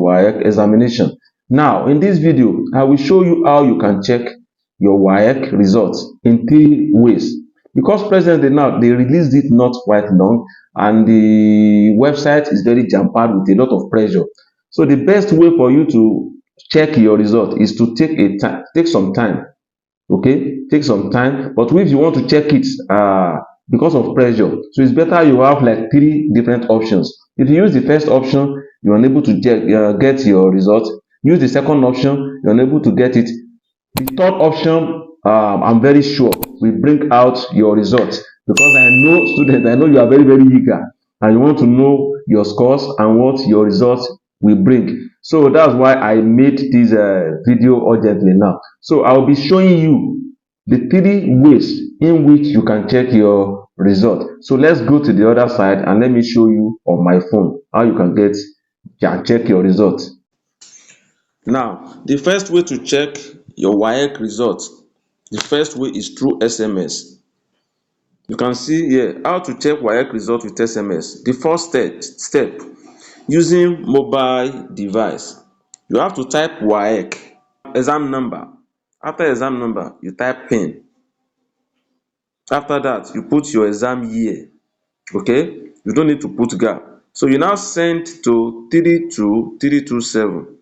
WAEC examination. Now, in this video, I will show you how you can check your WAEC results in 3 ways. Because presently now, they released it not quite long, and the website is very jam-packed with a lot of pressure. So the best way for you to check your result is to take some time. Okay, take some time. But if you want to check it because of pressure, so it's better you have like 3 different options. If you use the first option, you're unable to get your result. Use the second option, you're unable to get it. The third option, I'm very sure will bring out your results, because I know students, I know you are very, very eager and you want to know your scores and what your results will bring. So that's why I made this video urgently now. So I'll be showing you the 3 ways in which you can check your result. So let's go to the other side and let me show you on my phone how you can check your result. Now, the first way to check your WAEC result, the first way is through SMS. You can see here how to check WAEC result with SMS. The first step, using mobile device. You have to type WAEC, exam number. After exam number, you type PIN. After that, you put your exam year. Okay, you don't need to put gap. So you now send to 32327.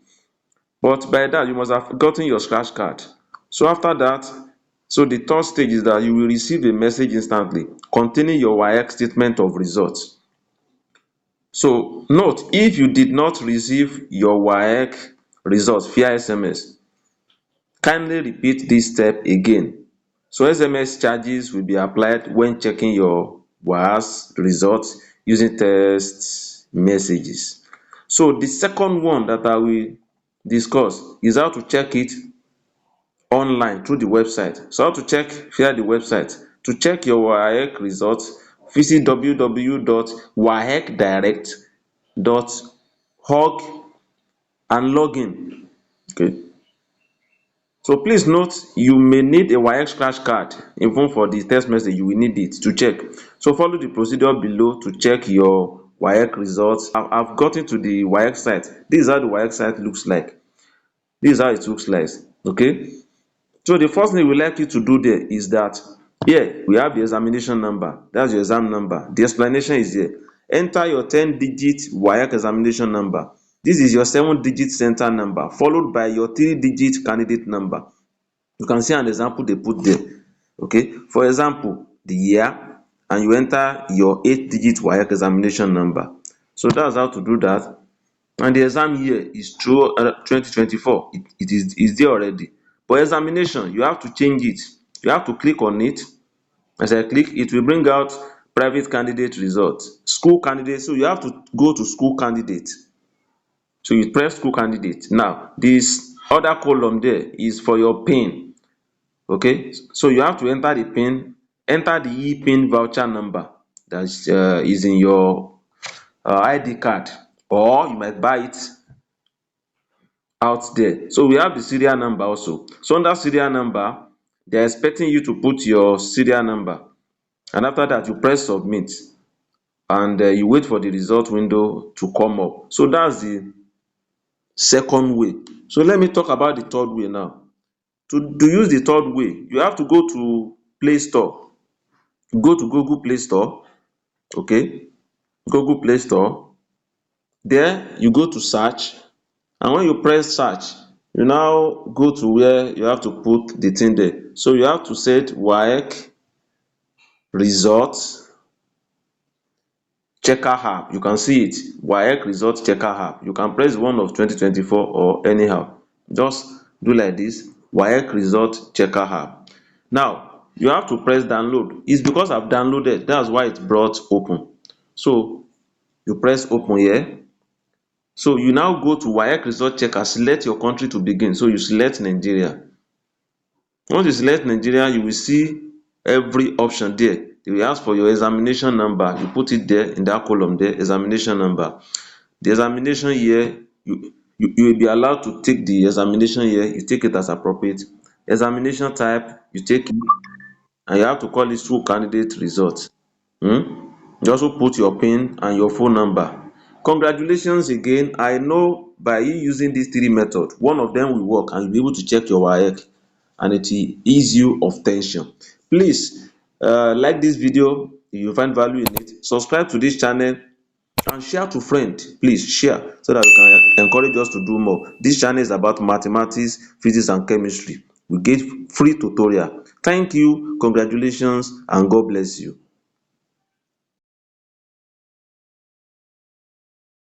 But by that, you must have gotten your scratch card. So after that, so the third stage is that you will receive a message instantly containing your WAEC statement of results. So note, if you did not receive your WAEC results via SMS, kindly repeat this step again. So SMS charges will be applied when checking your WASSCE results using text messages. So the second one that I will discuss is how to check it online through the website. So how to check via the website. To check your WAEC results, visit www.waecdirect.org and log in. Okay. So please note, you may need a WAEC scratch card. Even for the text message, you will need it to check. So follow the procedure below to check your WAEC results. I've gotten to the WAEC site. This is how the WAEC site looks like. This is how it looks like. Okay. So the first thing we like you to do there is that here we have the examination number. That's your exam number. The explanation is here. Enter your 10-digit WAEC examination number. This is your 7-digit center number, followed by your 3-digit candidate number. You can see an example they put there. Okay, for example, the year, and you enter your 8-digit WAEC examination number. So that's how to do that. And the exam year is through 2024. It is there already. But examination, you have to change it. You have to click on it. As I click, it will bring out private candidate results, school candidate. So you have to go to school candidate. So you press school candidate. Now, this other column there is for your PIN. Okay, so you have to enter the PIN, enter the e-PIN voucher number that is in your ID card, or you might buy it out there. So we have the serial number also. So under serial number, they're expecting you to put your serial number, and after that you press submit, and you wait for the result window to come up. So that's the second way. So let me talk about the third way now. To use the third way, you have to go to Play Store. Go to Google Play Store. Okay, Google Play Store. There you go to search, and when you press search, you now go to where you have to put the thing there. So you have to set WAEC results checker app. You can see it, WAEC results checker app. You can press one of 2024 or anyhow. Just do like this, WAEC result checker app. Now you have to press download. It's because I've downloaded, that's why it brought open. So you press open here. So you now go to WAEC result checker, select your country to begin. So you select Nigeria. Once you select Nigeria, you will see every option there. They will ask for your examination number. You put it there in that column there, examination number. The examination year, you will be allowed to take the examination year. You take it as appropriate. Examination type, you take it, and you have to call it school candidate results. You also put your PIN and your phone number. Congratulations again. I know by you using these three methods, one of them will work and you'll be able to check your WAEC and it will ease you of tension. Please like this video if you find value in it. Subscribe to this channel and share to friends. Please share so that you can encourage us to do more. This channel is about mathematics, physics and chemistry. We get free tutorial. Thank you, congratulations and God bless you.